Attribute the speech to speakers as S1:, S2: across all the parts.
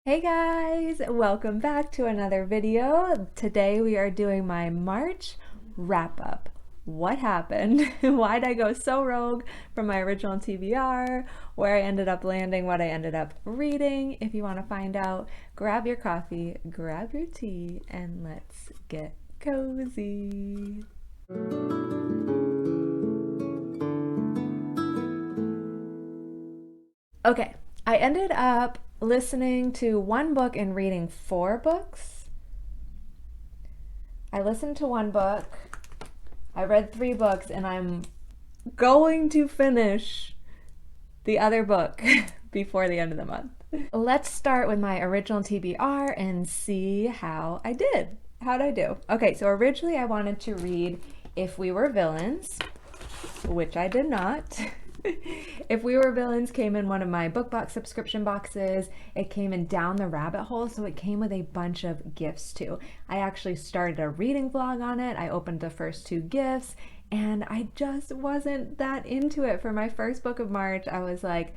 S1: Hey guys, welcome back to another video. Today we are doing my March wrap up. What happened? Why did I go so rogue from my original TBR? Where I ended up landing, what I ended up reading. If you want to find out, grab your coffee, grab your tea, and let's get cozy. Okay, I ended up listening to one book and reading 4 books. I listened to one book, I read 3 books, and I'm going to finish the other book before the end of the month. Let's start with my original TBR and see how I did. How'd I do? Okay, so originally I wanted to read If We Were Villains, which I did not. If We Were Villains came in one of my book box subscription boxes. It came in Down the Rabbit Hole, so it came with a bunch of gifts too. I actually started a reading vlog on it. I opened the first 2 gifts, and I just wasn't that into it. For my first book of March, I was like,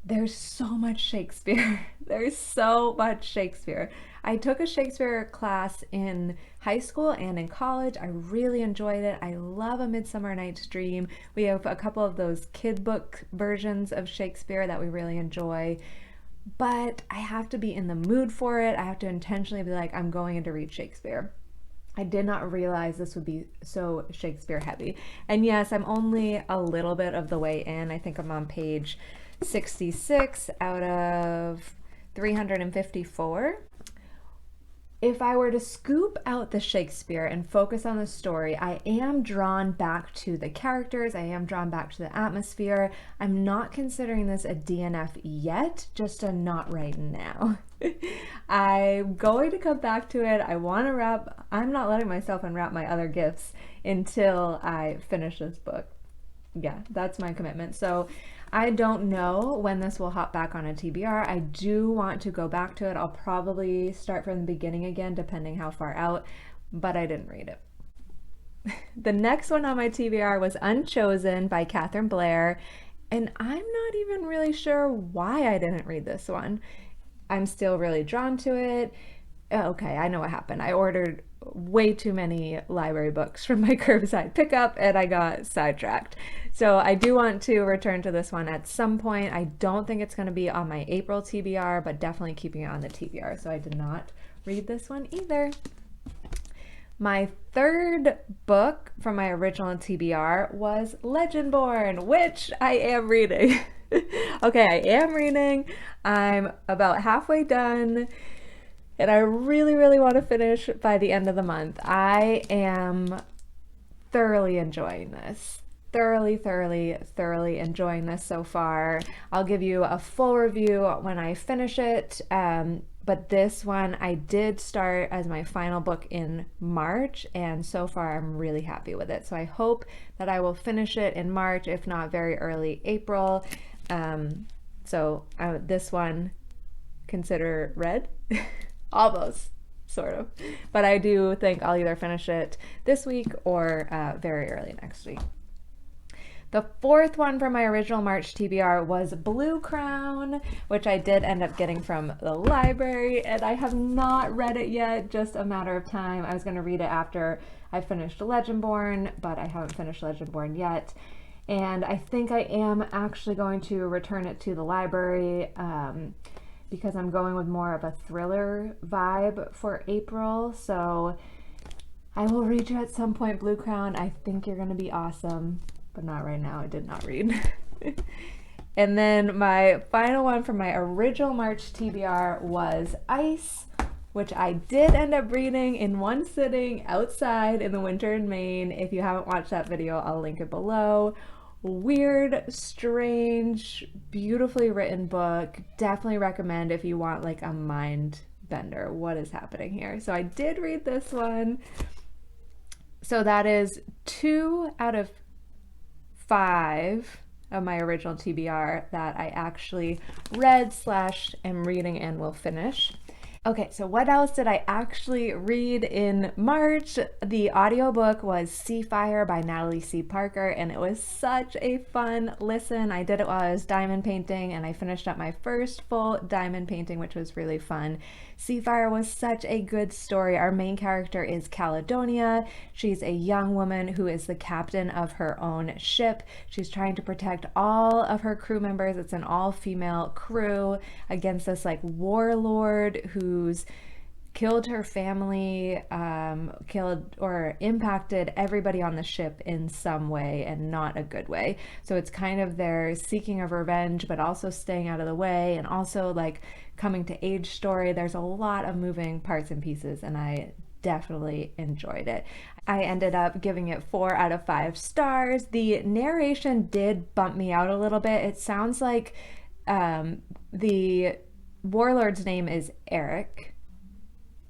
S1: there's so much Shakespeare. There's so much Shakespeare. I took a Shakespeare class in high school and in college. I really enjoyed it. I love A Midsummer Night's Dream. We have a couple of those kid book versions of Shakespeare that we really enjoy. But I have to be in the mood for it. I have to intentionally be like, I'm going in to read Shakespeare. I did not realize this would be so Shakespeare heavy. And yes, I'm only a little bit of the way in. I think I'm on page 66 out of 354. If I were to scoop out the Shakespeare and focus on the story, I am drawn back to the characters, I am drawn back to the atmosphere. I'm not considering this a DNF yet, just a not right now. I'm going to come back to it. I'm not letting myself unwrap my other gifts until I finish this book. Yeah, that's my commitment. So I don't know when this will hop back on a TBR. I do want to go back to it. I'll probably start from the beginning again, depending how far out, but I didn't read it. The next one on my TBR was Unchosen by Catherine Blair, and I'm not even really sure why I didn't read this one. I'm still really drawn to it. Okay, I know what happened. I ordered way too many library books from my curbside pickup and I got sidetracked. So I do want to return to this one at some point. I don't think it's going to be on my April TBR, but definitely keeping it on the TBR. So I did not read this one either. My third book from my original TBR was Legendborn, which I am reading. Okay, I am reading. I'm about halfway done, and I really, really want to finish by the end of the month. I am thoroughly enjoying this. Thoroughly enjoying this so far. I'll give you a full review when I finish it. But this one I did start as my final book in March, and so far I'm really happy with it. So I hope that I will finish it in March, if not very early April. This one, consider read. Almost, sort of. But I do think I'll either finish it this week or very early next week. The fourth one from my original March TBR was Blue Crown, which I did end up getting from the library, and I have not read it yet, just a matter of time. I was going to read it after I finished Legendborn, but I haven't finished Legendborn yet. And I think I am actually going to return it to the library because I'm going with more of a thriller vibe for April. So I will read you at some point, Blue Crown. I think you're going to be awesome. But not right now. I did not read. And then my final one from my original March TBR was Ice, which I did end up reading in one sitting outside in the winter in Maine. If you haven't watched that video, I'll link it below. Weird, strange, beautifully written book. Definitely recommend if you want like a mind bender. What is happening here? So I did read this one. So that is 2 out of 5 of my original TBR that I actually read / am reading and will finish. Okay, so what else did I actually read in March? The audiobook was Sea Fire by Natalie C. Parker, and it was such a fun listen. I did it while I was diamond painting, and I finished up my first full diamond painting, which was really fun. Sea Fire was such a good story. Our main character is Caledonia. She's a young woman who is the captain of her own ship. She's trying to protect all of her crew members. It's an all-female crew against this like warlord who's killed her family, killed or impacted everybody on the ship in some way, and not a good way. So it's kind of their seeking of revenge, but also staying out of the way, and also like coming to age story. There's a lot of moving parts and pieces, and I definitely enjoyed it. I ended up giving it 4 out of 5 stars. The narration did bump me out a little bit. It sounds like the warlord's name is Eric.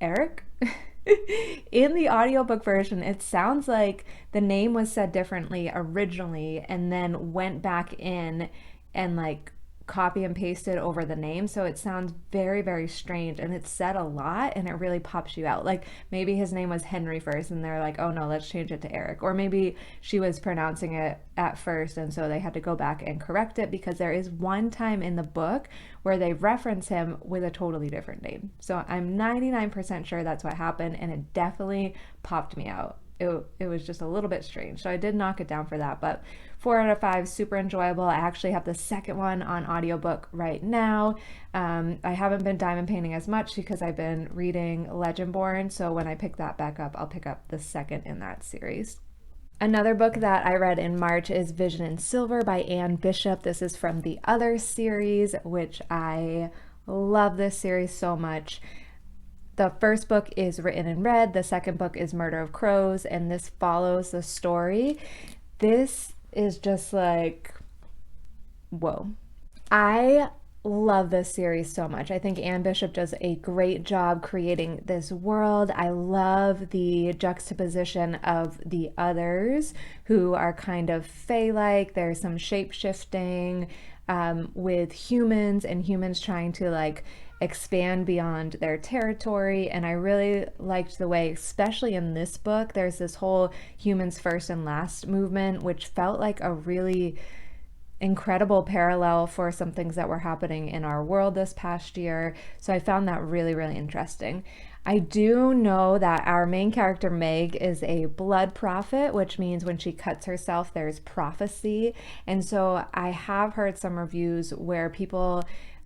S1: Eric? In the audiobook version, it sounds like the name was said differently originally and then went back in and like copy and pasted over the name. So it sounds very, very strange, and it's said a lot and it really pops you out. Like maybe his name was Henry first and they're like, oh no, let's change it to Eric. Or maybe she was pronouncing it at first and so they had to go back and correct it, because there is one time in the book where they reference him with a totally different name. So I'm 99% sure that's what happened, and it definitely popped me out. It was just a little bit strange. So I did knock it down for that, but 4 out of 5, super enjoyable. I actually have the second one on audiobook right now. I haven't been diamond painting as much because I've been reading Legendborn. So when I pick that back up, I'll pick up the second in that series. Another book that I read in March is Vision in Silver by Anne Bishop. This is from the Other series, which I love this series so much. The first book is Written in Red, the second book is Murder of Crows, and this follows the story. This is just like, whoa. I love this series so much. I think Anne Bishop does a great job creating this world. I love the juxtaposition of the others who are kind of fae-like. There's some shape-shifting with humans, and humans trying to like expand beyond their territory. And I really liked the way, especially in this book, there's this whole humans first and last movement, which felt like a really incredible parallel for some things that were happening in our world this past year. So I found that really, really interesting. I do know that our main character, Meg, is a blood prophet, which means when she cuts herself, there's prophecy. And so I have heard some reviews where people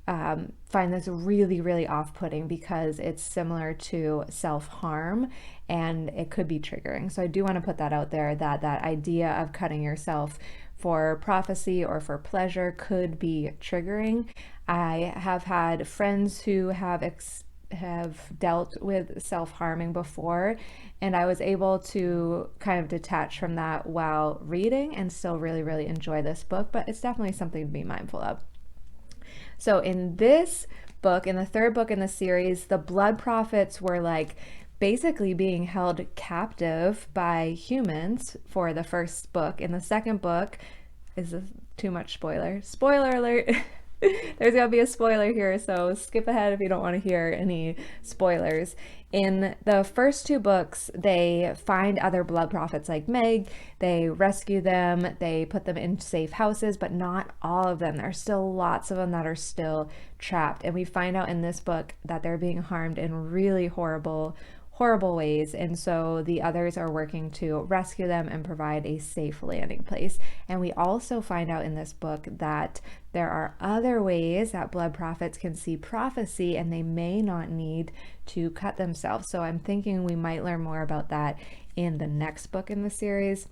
S1: find this really, really off-putting because it's similar to self-harm and it could be triggering. So I do want to put that out there, that that idea of cutting yourself for prophecy or for pleasure could be triggering. I have had friends who have dealt with self-harming before, and I was able to kind of detach from that while reading and still really, really enjoy this book, but it's definitely something to be mindful of. So in this book, in the third book in the series, the blood prophets were like basically being held captive by humans for the first book. In the second book, is this too much spoiler? Spoiler alert! There's gonna be a spoiler here, so skip ahead if you don't want to hear any spoilers. In the first 2 books, they find other blood prophets like Meg, they rescue them, they put them in safe houses, but not all of them. There's still lots of them that are still trapped. And we find out in this book that they're being harmed in really horrible ways, and so the others are working to rescue them and provide a safe landing place. And we also find out in this book that there are other ways that blood prophets can see prophecy, and they may not need to cut themselves. So I'm thinking we might learn more about that in the next book in the series,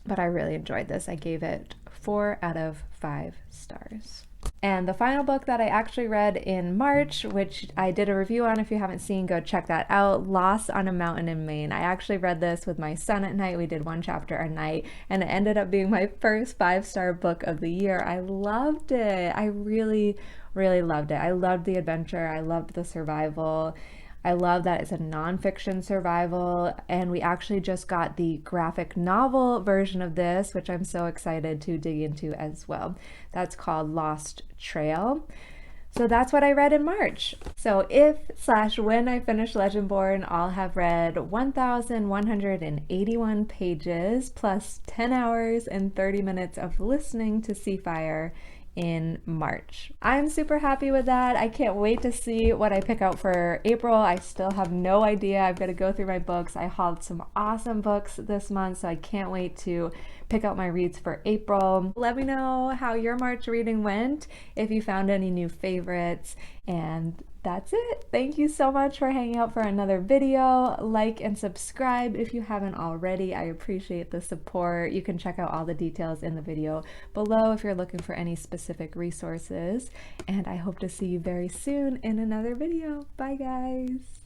S1: but I really enjoyed this. I gave it 4 out of 5 stars. And the final book that I actually read in March, which I did a review on, if you haven't seen, go check that out, Lost on a Mountain in Maine. I actually read this with my son at night. We did 1 chapter a night, and it ended up being my first 5-star book of the year. I loved it. I really, really loved it. I loved the adventure. I loved the survival. I love that it's a nonfiction survival, and we actually just got the graphic novel version of this, which I'm so excited to dig into as well. That's called Lost Trail. So that's what I read in March. So if/when I finish Legendborn, I'll have read 1,181 pages plus 10 hours and 30 minutes of listening to Seafire in March. I'm super happy with that. I can't wait to see what I pick out for April. I still have no idea. I've got to go through my books. I hauled some awesome books this month, so I can't wait to pick out my reads for April. Let me know how your March reading went, if you found any new favorites, and that's it. Thank you so much for hanging out for another video. Like and subscribe if you haven't already. I appreciate the support. You can check out all the details in the video below if you're looking for any specific resources. And I hope to see you very soon in another video. Bye guys.